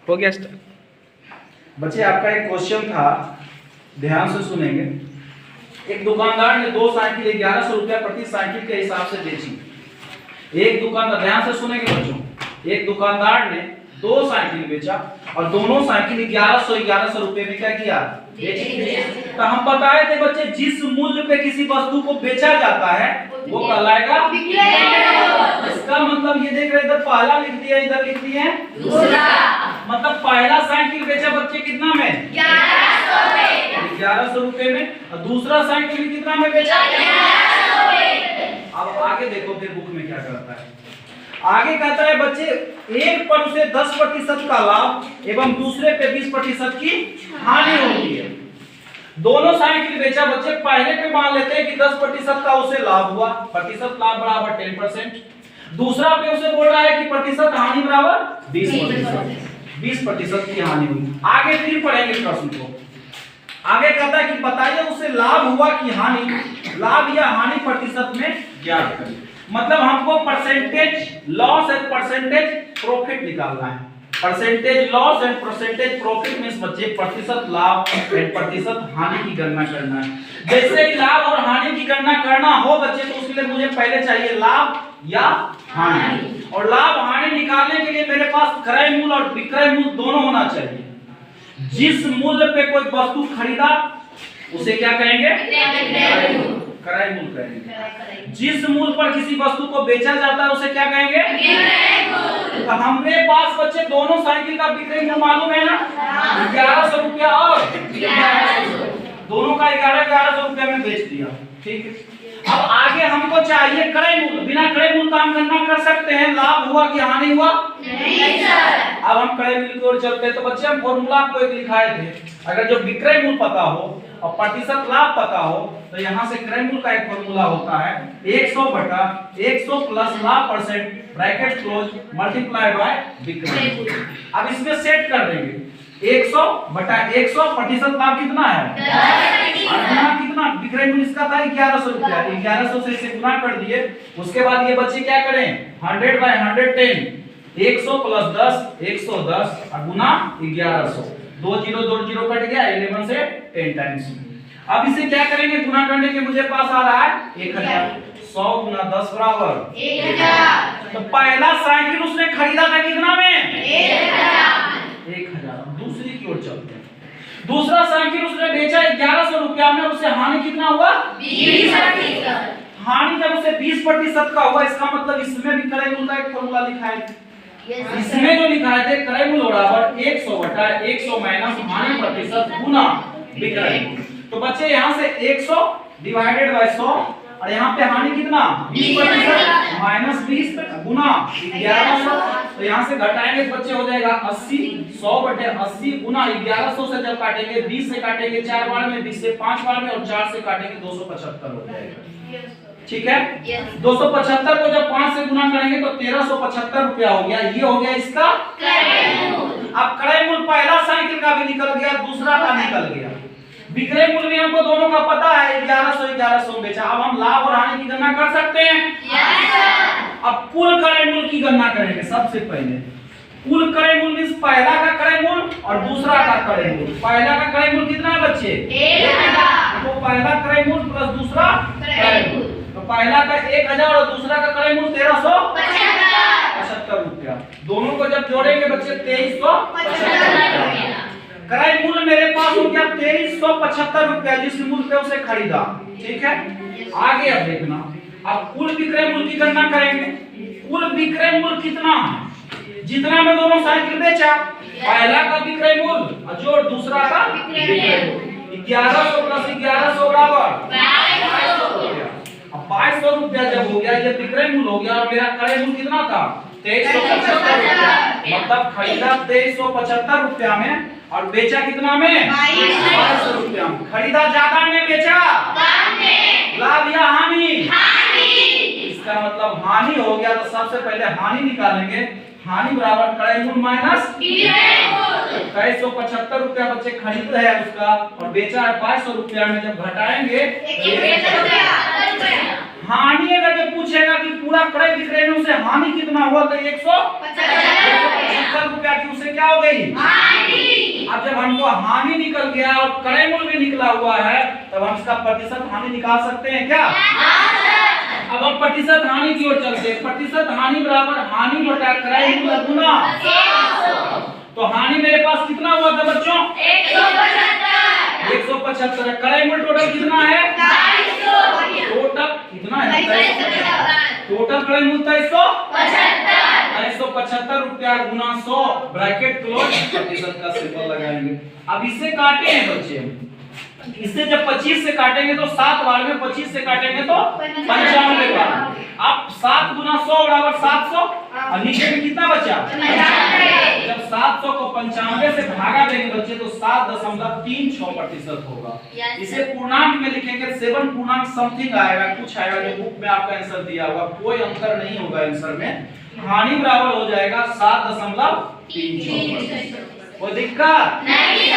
हो गया स्टार्ट। बच्चे आपका एक क्वेश्चन था, ध्यान से सुनेंगे। एक दुकानदार ने 2 साइकिल 1100 रुपया प्रति साइकिल के हिसाब से बेची। एक दुकानदार, ध्यान से सुनेंगे बच्चों, एक दुकानदार ने 2 साइकिल बेचा और दोनों साइकिल 1100 रुपए में क्या किया, बेची। तो हम बताए थे बच्चे, जिस मूल्य पे किसी वस्तु को बेचा जाता है वो कहलाएगा विक्रय। इसका मतलब ये देख रहे, इधर पहला लिख दिया, इधर लिख दिए दूसरा। मतलब पहला साइकिल बेचा बच्चे कितना में, 1100 रुपए में, और दूसरा साइकिल कितना में बेचा, 1100 में। अब आगे देखो फिर बुक में क्या करता है। आगे कहता है बच्चे, एक पर उसे 10% का लाभ एवं दूसरे पे 20% की हानि होती है। दोनों साइकिल बेचा बच्चे, पहले पे मान लेते हैं कि 10% का उसे लाभ हुआ, प्रतिशत लाभ बराबर 10%। दूसरा पे उसे बोल रहा है कि प्रतिशत हानि बराबर 20% की हानि हुई। आगे फिर पढ़ेंगे प्रश्न को। आगे कहता है कि बताइए उसे लाभ हुआ कि हानि, लाभ या हानि प्रतिशत में ज्ञात करें। मतलब हमको percentage loss and percentage profit निकालना है। Percentage loss and percentage profit में बच्चे प्रतिशत लाभ एंड प्रतिशत हानि की गणना करना है। जैसे ही लाभ और हानि की गणना करना हो बच्चे, तो उसके लिए मुझे पहले चाहिए लाभ या हानि, और लाभ हानि निकालने के लिए मेरे पास क्रय मूल्य और विक्रय मूल्य दोनों होना चाहिए। जिस मूल्य पे कोई वस्तु खरीदा उसे क्या कहेंगे, क्रय मूल्य कहेंगे। जिस मूल्य पर किसी वस्तु को बेचा जाता है उसे क्या कहेंगे, विक्रय मूल्य। तो हमारे पास बच्चे दोनों साइकिल का विक्रय मूल्य मालूम है ना, 1100 रुपया और 1100, दोनों का 1100 रुपया में बेच दिया। ठीक है, अब आगे हमको चाहिए क्रय मूल्य। बिना क्रय मूल्य का हम गणना कर सकते हैं लाभ हुआ कि हानि हुआ, नहीं सर। अब हम क्रय मूल्य की ओर चलते हैं। तो बच्चे हम फॉर्मूला आपको एक लिखाए थे, अगर जो विक्रय मूल्य पता हो और प्रतिशत लाभ पता हो, तो यहाँ से क्रय मूल्य का एक फॉर्मूला होता है 100/100 प्लस लाभ percent bracket close multiply by विक्रय। अब इसमें सेट कर देंगे 100/100 प्रतिशत लाभ कितना है, और गुना कितना, विक्रय मूल्य इसका था 1100 रुपया, 1100 से इसे गुना कर दिए। उसके बाद ये बच्चे क्या करें, 100/110, 100 + 10 110 और गुना 1100, 2 0 कट गया, 11 से 10 टाइम्स। अब इसे क्या करेंगे, गुना करने के मुझे पास आ रहा है 1000, 100 × 10 बराबर 1000। तो पहला साइकिल उसने खरीदा था कितना में, 1000। दूसरी की ओर चलते हैं। दूसरा साइकिल उसने बेचा 1100 रुपया में, उसे हानि कितना हुआ, 20%। हानि जब उसे 20% का हुआ, इसका मतलब इसमें भी क्रय मूल्य का एक फॉर्मूला लिखा है। इसमें जो लिखा है क्रय मूल्य बराबर 100/100 माइनस हानि प्रतिशत गुना विक्रय मूल्य। तो बच्चे यहाँ से 100 डिवाइडेड बाय 100, और यहाँ पे हानि कितना, 20% माइनस 20 गुना 1100। तो यहाँ से घटाएंगे बच्चे हो जाएगा 80, 100/80 गुना 1100 से जब काटेंगे 20 से काटेंगे 4 बार में, 20 से 5 बार में, और 4 से काटेंगे 275 हो जाएगा। ठीक है, 275 को जब 5 से गुना करेंगे तो 1375 रुपया हो गया। ये हो गया इसका क्रय मूल्य। अब क्रय मूल्य पहला साइकिल का भी निकल गया, दूसरा का निकल गया। विक्रय मूल्य भी हमको दोनों का पता है, 1100 बेचा। अब हम लाभ और हानि की गणना कर सकते हैं, यस सर। अब कुल क्रय मूल्य की गणना करेंगे। सबसे पहले कुल क्रय मूल्य मींस पहला का क्रय मूल्य और दूसरा का क्रय मूल्य। पहला का क्रय मूल्य कितना है बच्चे, 1000। तो पहला क्रय मूल्य प्लस दूसरा क्रय मूल्य, तो पहला का 1000 और दूसरा का क्रय मूल्य 1375 रुपया। दोनों को जब जोड़ेंगे बच्चे 2375 रुपया। क्रय मूल्य मेरे पास हो गया 2375 रुपया, जिस मूल्य पे उसे खरीदा। ठीक है, आगे अब देखना, अब कुल विक्रय मूल्य की गणना करेंगे। कुल विक्रय मूल्य कितना है, जितना में दोनों साइकिल बेचा, पहला का विक्रय मूल्य और जो दूसरा का विक्रय मूल्य, 1100 + 1100 बराबर 2200 रुपया। अब 2200 रुपया जब हो गया, ये विक्रय मूल्य हो गया, और मेरा क्रय मूल्य कितना था, 2375 रुपया। मतलब खरीदा 2375 रुपया में और बेचा कितना में, 2200 रुपया में। खरीदा ज्यादा में, बेचा कम में। लाभ या हानि, इसका मतलब हानि हो गया। तो सबसे पहले हानि निकालेंगे। हानि बराबर क्रय मूल्य माइनस विक्रय मूल्य। 2375 रुपया बच्चे खरीद है उसका, और बेचा है 2200 रुपया में। जब घटाएंगे हानि, अगर जो पूछेगा कि पूरा क्रय विक्रय में उसे हानि कितना हुआ, तो 175 रुपया की उसे क्या हो गई? हानि। अब जब हमको हानि निकल गया और क्रय मूल्य भी निकला हुआ है, तब हम इसका प्रतिशत हानि निकाल सकते हैं क्या? अब हम प्रतिशत हानि की ओर चलते हैं। प्रतिशत हानि बराबर हानि बटा क्रय मूल्य गुना 100। तो हानि मेरे पास कितना हुआ था बच्चों? 175। 175। क्रय मूल्य टोटल कितना है? 250। टोटल कितना है? टोटल क्रय मूल्य 275 रुपया गुना 100 ब्रैकेट क्लोज प्रतिशत का सिंबल लगाएंगे। अब इसे काटे हैं बच्चे, इससे जब 25 से काटेंगे तो 7 बार में, 25 से काटेंगे तो 95 बार। अब 7 गुना 100 बराबर 700 और नीचे में कितना बचा? 95। जब 700 को 95 से भागा देंगे बच्चे तो 7.36% होगा। इसे पूर्णांक में लिखेंगे 7 पूर्णांक समथिंग आएगा, कुछ आएगा जो बुक में आपका आंसर दिया होगा, कोई अंतर नहीं होगा आंसर में। हानि बराबर हो जाएगा 7.36%। कोई दिक्कत नहीं।